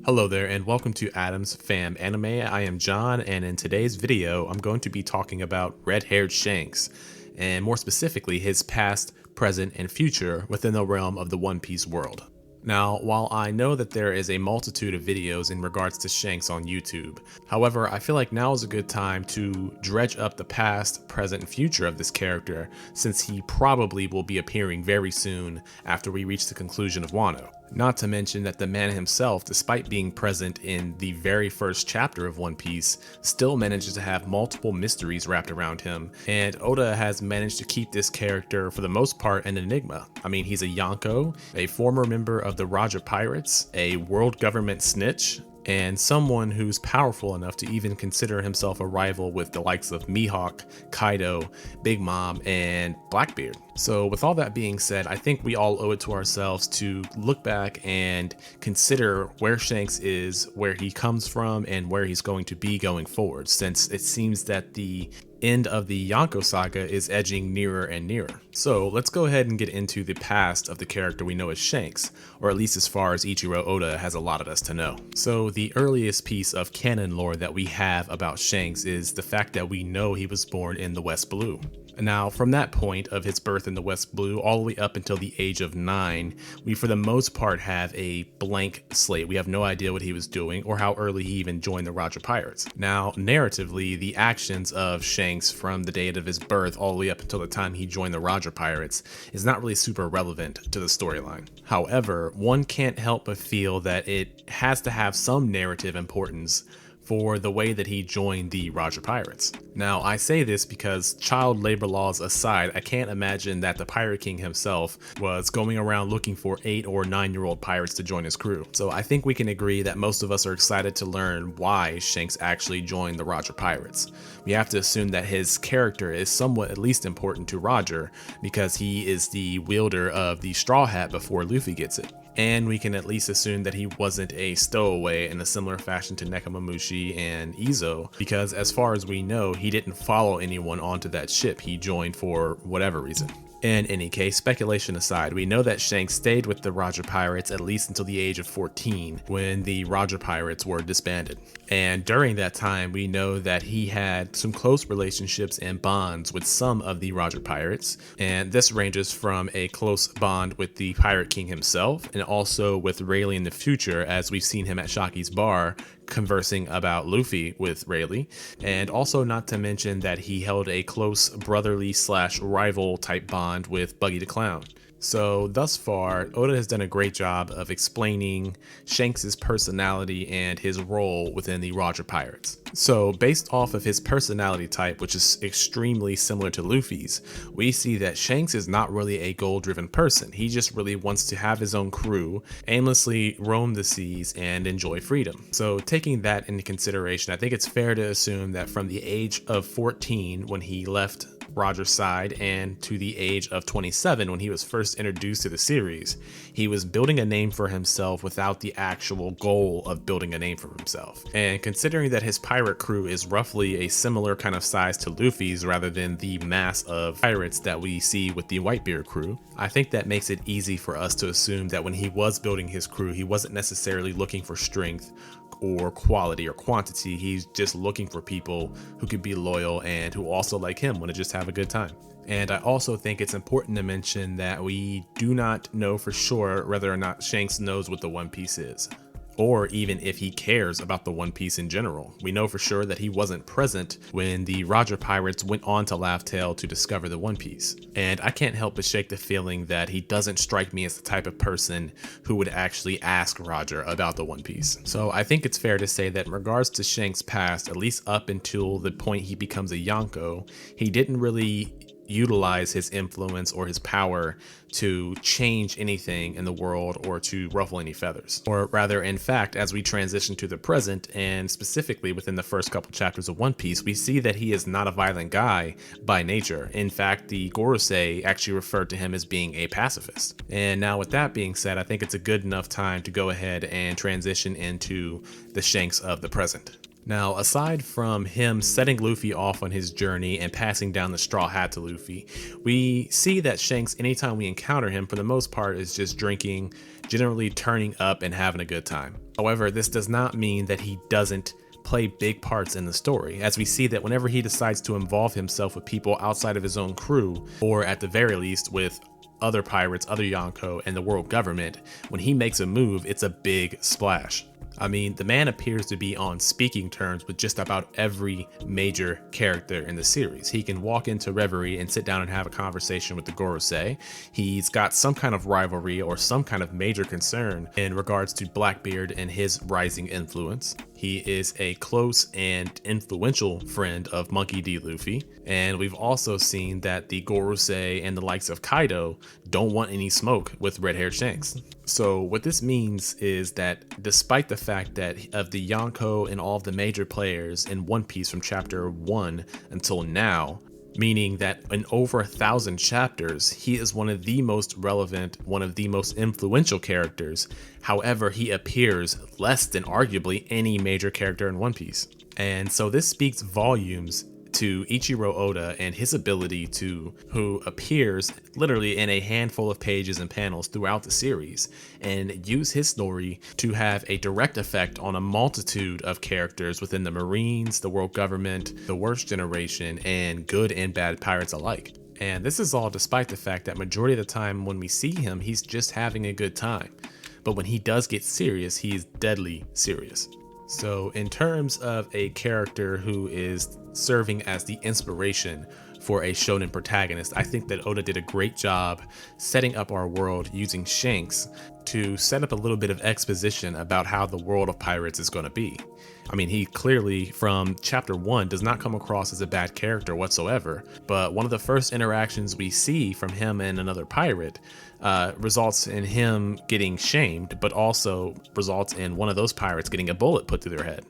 Hello there and welcome to Adam's Fam Anime. I am John, and in today's video I'm going to be talking about red-haired Shanks, and more specifically his past, present, and future within the realm of the One Piece world. Now, while I know that there is a multitude of videos in regards to Shanks on YouTube, however, I feel like now is a good time to dredge up the past, present, and future of this character, since he probably will be appearing very soon after we reach the conclusion of Wano. Not to mention that the man himself, despite being present in the very first chapter of One Piece, still manages to have multiple mysteries wrapped around him, and Oda has managed to keep this character for the most part an enigma. I mean, he's a Yonko, a former member of the Roger Pirates, a world government snitch, and someone who's powerful enough to even consider himself a rival with the likes of Mihawk, Kaido, Big Mom, and Blackbeard. So with all that being said, I think we all owe it to ourselves to look back and consider where Shanks is, where he comes from, and where he's going to be going forward, since it seems that the end of the Yonko saga is edging nearer and nearer. So let's go ahead and get into the past of the character we know as Shanks, or at least as far as Ichiro Oda has allotted us to know. So the earliest piece of canon lore that we have about Shanks is the fact that we know he was born in the West Blue. Now, from that point of his birth in the West Blue all the way up until the age of 9, we for the most part have a blank slate. We have no idea what he was doing or how early he even joined the Roger Pirates. Now, narratively, the actions of Shanks from the date of his birth all the way up until the time he joined the Roger Pirates is not really super relevant to the storyline. However, one can't help but feel that it has to have some narrative importance for the way that he joined the Roger Pirates. Now, I say this because child labor laws aside, I can't imagine that the Pirate King himself was going around looking for 8 or 9-year-old pirates to join his crew. So I think we can agree that most of us are excited to learn why Shanks actually joined the Roger Pirates. We have to assume that his character is somewhat at least important to Roger because he is the wielder of the straw hat before Luffy gets it. And we can at least assume that he wasn't a stowaway in a similar fashion to Nekomamushi and Izo, because as far as we know, he didn't follow anyone onto that ship. He joined for whatever reason. In any case, speculation aside, we know that Shanks stayed with the Roger Pirates at least until the age of 14, when the Roger Pirates were disbanded. And during that time, we know that he had some close relationships and bonds with some of the Roger Pirates, and this ranges from a close bond with the Pirate King himself, and also with Rayleigh in the future, as we've seen him at Shaki's bar, conversing about Luffy with Rayleigh, and also not to mention that he held a close brotherly / rival type bond with Buggy the Clown. So thus far, Oda has done a great job of explaining Shanks' personality and his role within the Roger Pirates. So based off of his personality type, which is extremely similar to Luffy's, we see that Shanks is not really a goal-driven person. He just really wants to have his own crew, aimlessly roam the seas, and enjoy freedom. So taking that into consideration, I think it's fair to assume that from the age of 14 when he left Roger's side and to the age of 27 when he was first introduced to the series, he was building a name for himself without the actual goal of building a name for himself. And considering that his pirate crew is roughly a similar kind of size to Luffy's rather than the mass of pirates that we see with the Whitebeard crew, I think that makes it easy for us to assume that when he was building his crew, he wasn't necessarily looking for strength or quality or quantity. He's just looking for people who could be loyal and who also, like him, want to just have a good time. And I also think it's important to mention that we do not know for sure whether or not Shanks knows what the One Piece is, or even if he cares about the One Piece in general. We know for sure that he wasn't present when the Roger Pirates went on to Laugh Tale to discover the One Piece. And I can't help but shake the feeling that he doesn't strike me as the type of person who would actually ask Roger about the One Piece. So I think it's fair to say that in regards to Shanks' past, at least up until the point he becomes a Yonko, he didn't really utilize his influence or his power to change anything in the world or to ruffle any feathers. Or rather, in fact, as we transition to the present, and specifically within the first couple chapters of One Piece, we see that he is not a violent guy by nature. In fact, the Gorosei actually referred to him as being a pacifist. And now with that being said, I think it's a good enough time to go ahead and transition into the Shanks of the present. Now, aside from him setting Luffy off on his journey and passing down the straw hat to Luffy, we see that Shanks, anytime we encounter him, for the most part, is just drinking, generally turning up and having a good time. However, this does not mean that he doesn't play big parts in the story, as we see that whenever he decides to involve himself with people outside of his own crew, or at the very least with other pirates, other Yonko, and the world government, when he makes a move, it's a big splash. I mean, the man appears to be on speaking terms with just about every major character in the series. He can walk into Reverie and sit down and have a conversation with the Gorosei. He's got some kind of rivalry or some kind of major concern in regards to Blackbeard and his rising influence. He is a close and influential friend of Monkey D. Luffy, and we've also seen that the Gorosei and the likes of Kaido don't want any smoke with red-haired Shanks. So what this means is that despite the fact that of the Yonko and all of the major players in One Piece from chapter 1 until now, meaning that in over 1,000 chapters, he is one of the most relevant, one of the most influential characters. However, he appears less than arguably any major character in One Piece. And so this speaks volumes to Ichiro Oda and his ability who appears literally in a handful of pages and panels throughout the series, and use his story to have a direct effect on a multitude of characters within the Marines, the world government, the worst generation, and good and bad pirates alike. And this is all despite the fact that majority of the time when we see him, he's just having a good time. But when he does get serious, he is deadly serious. So in terms of a character who is serving as the inspiration for a shonen protagonist, I think that Oda did a great job setting up our world using Shanks to set up a little bit of exposition about how the world of pirates is going to be. I mean, he clearly, from chapter 1, does not come across as a bad character whatsoever, but one of the first interactions we see from him and another pirate results in him getting shamed, but also results in one of those pirates getting a bullet put through their head.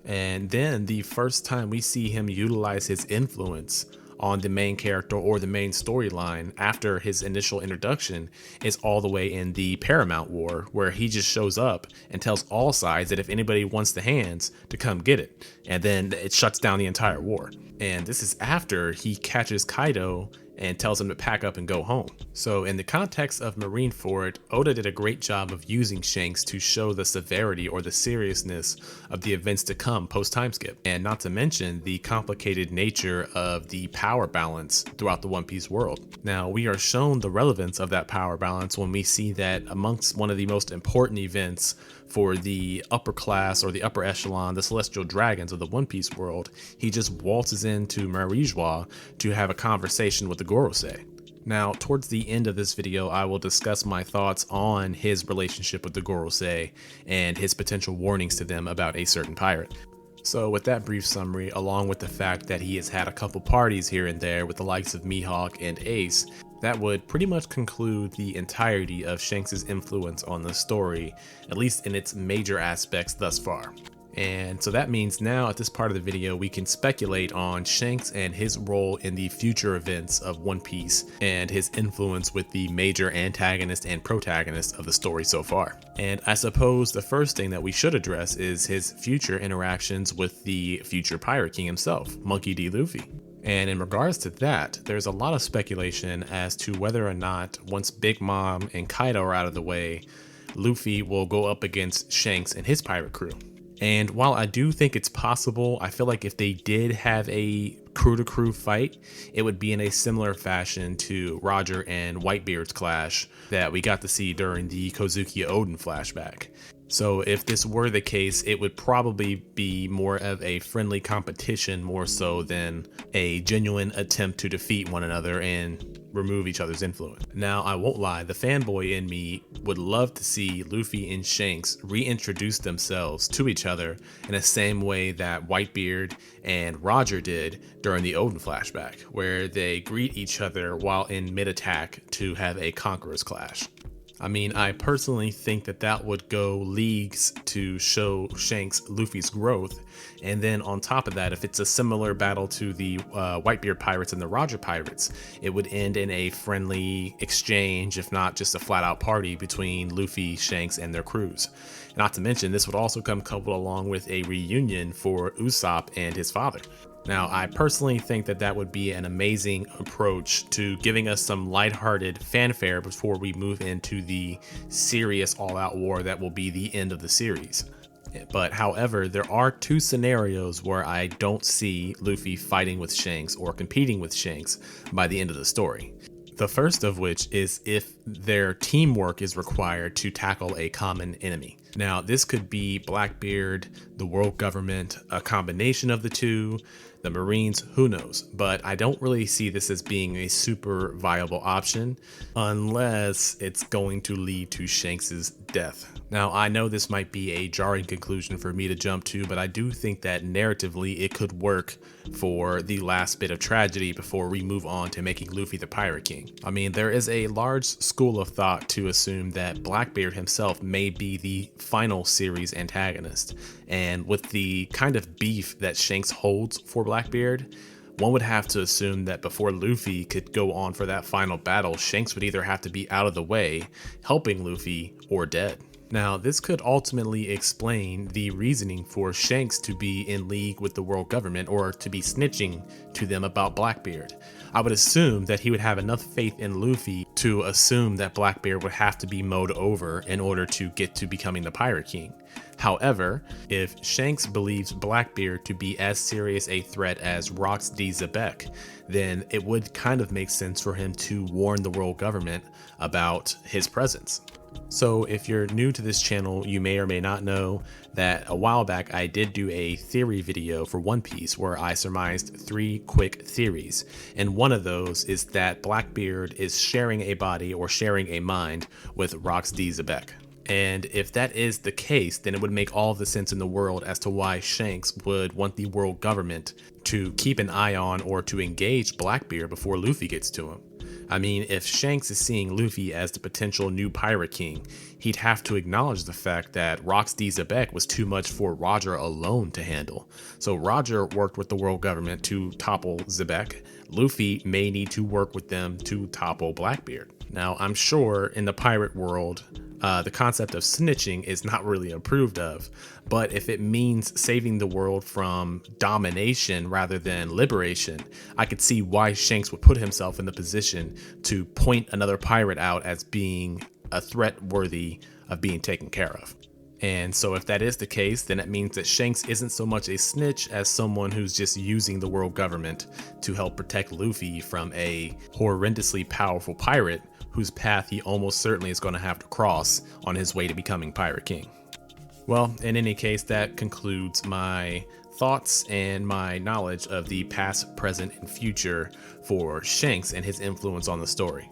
And then the first time we see him utilize his influence on the main character or the main storyline after his initial introduction is all the way in the Paramount War, where he just shows up and tells all sides that if anybody wants the hands to come get it, and then it shuts down the entire war. And this is after he catches Kaido and tells him to pack up and go home. So in the context of Marineford, Oda did a great job of using Shanks to show the severity or the seriousness of the events to come post time skip, and not to mention the complicated nature of the power balance throughout the One Piece world. Now, we are shown the relevance of that power balance when we see that amongst one of the most important events for the upper class or the upper echelon, the celestial dragons of the One Piece world, he just waltzes into Marijois to have a conversation with the Gorosei. Now, towards the end of this video, I will discuss my thoughts on his relationship with the Gorosei and his potential warnings to them about a certain pirate. So with that brief summary, along with the fact that he has had a couple parties here and there with the likes of Mihawk and Ace, that would pretty much conclude the entirety of Shanks' influence on the story, at least in its major aspects thus far. And so that means now at this part of the video, we can speculate on Shanks and his role in the future events of One Piece and his influence with the major antagonist and protagonist of the story so far. And I suppose the first thing that we should address is his future interactions with the future Pirate King himself, Monkey D. Luffy. And in regards to that, there's a lot of speculation as to whether or not, once Big Mom and Kaido are out of the way, Luffy will go up against Shanks and his pirate crew. And while I do think it's possible, I feel like if they did have a crew-to-crew fight, it would be in a similar fashion to Roger and Whitebeard's clash that we got to see during the Kozuki Oden flashback. So if this were the case, it would probably be more of a friendly competition more so than a genuine attempt to defeat one another and remove each other's influence. Now, I won't lie, the fanboy in me would love to see Luffy and Shanks reintroduce themselves to each other in the same way that Whitebeard and Roger did during the Oden flashback, where they greet each other while in mid-attack to have a Conqueror's Clash. I mean, I personally think that that would go leagues to show Shanks Luffy's growth. And then on top of that, if it's a similar battle to the Whitebeard Pirates and the Roger Pirates, it would end in a friendly exchange, if not just a flat out party between Luffy, Shanks, and their crews. Not to mention, this would also come coupled along with a reunion for Usopp and his father. Now, I personally think that that would be an amazing approach to giving us some lighthearted fanfare before we move into the serious all-out war that will be the end of the series. But however, there are two scenarios where I don't see Luffy fighting with Shanks or competing with Shanks by the end of the story. The first of which is if their teamwork is required to tackle a common enemy. Now, this could be Blackbeard, the world government, a combination of the two, the Marines, who knows, but I don't really see this as being a super viable option unless it's going to lead to Shanks's death. Now, I know this might be a jarring conclusion for me to jump to, but I do think that narratively it could work for the last bit of tragedy before we move on to making Luffy the Pirate King. I mean, there is a large school of thought to assume that Blackbeard himself may be the final series antagonist, and with the kind of beef that Shanks holds for Blackbeard, one would have to assume that before Luffy could go on for that final battle, Shanks would either have to be out of the way, helping Luffy, or dead. Now, this could ultimately explain the reasoning for Shanks to be in league with the world government or to be snitching to them about Blackbeard. I would assume that he would have enough faith in Luffy to assume that Blackbeard would have to be mowed over in order to get to becoming the Pirate King. However, if Shanks believes Blackbeard to be as serious a threat as Rox D. Zebek, then it would kind of make sense for him to warn the world government about his presence. So if you're new to this channel, you may or may not know that a while back I did do a theory video for One Piece where I surmised 3 quick theories, and one of those is that Blackbeard is sharing a body or sharing a mind with Rox D. Zebek. And if that is the case, then it would make all the sense in the world as to why Shanks would want the world government to keep an eye on or to engage Blackbeard before Luffy gets to him. I mean, if Shanks is seeing Luffy as the potential new Pirate King, he'd have to acknowledge the fact that Rox D. Zebek was too much for Roger alone to handle. So Roger worked with the world government to topple Zebek. Luffy may need to work with them to topple Blackbeard. Now, I'm sure in the pirate world, the concept of snitching is not really approved of, but if it means saving the world from domination rather than liberation, I could see why Shanks would put himself in the position to point another pirate out as being a threat worthy of being taken care of. And so if that is the case, then it means that Shanks isn't so much a snitch as someone who's just using the world government to help protect Luffy from a horrendously powerful pirate whose path he almost certainly is going to have to cross on his way to becoming Pirate King. Well, in any case, that concludes my thoughts and my knowledge of the past, present, and future for Shanks and his influence on the story.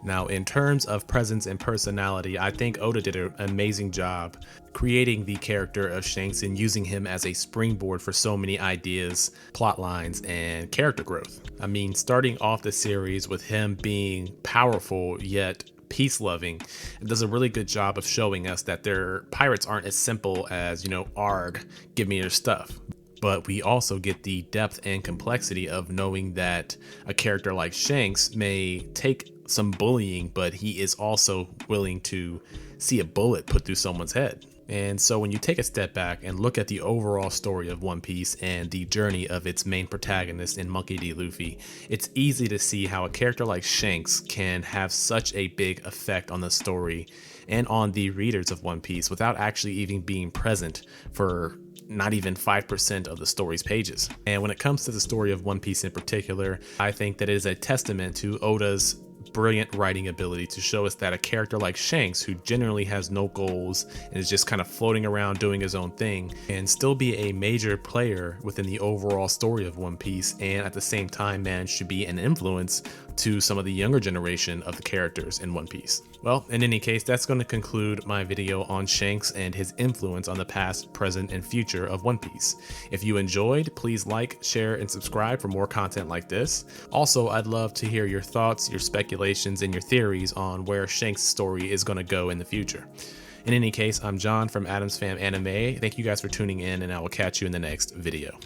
Now, in terms of presence and personality, I think Oda did an amazing job creating the character of Shanks and using him as a springboard for so many ideas, plot lines, and character growth. I mean, starting off the series with him being powerful yet peace-loving, it does a really good job of showing us that their pirates aren't as simple as, arg, give me your stuff. But we also get the depth and complexity of knowing that a character like Shanks may take some bullying, but he is also willing to see a bullet put through someone's head. And so when you take a step back and look at the overall story of One Piece and the journey of its main protagonist in Monkey D. Luffy, it's easy to see how a character like Shanks can have such a big effect on the story and on the readers of One Piece without actually even being present for not even 5% of the story's pages. And when it comes to the story of One Piece in particular, I think that it is a testament to Oda's brilliant writing ability to show us that a character like Shanks, who generally has no goals and is just kind of floating around doing his own thing, can still be a major player within the overall story of One Piece and at the same time manage to be an influence to some of the younger generation of the characters in One Piece. Well, in any case, that's going to conclude my video on Shanks and his influence on the past, present, and future of One Piece. If you enjoyed, please like, share, and subscribe for more content like this. Also, I'd love to hear your thoughts, your speculations, and your theories on where Shanks' story is going to go in the future. In any case, I'm John from Adams Fam Anime. Thank you guys for tuning in, and I will catch you in the next video.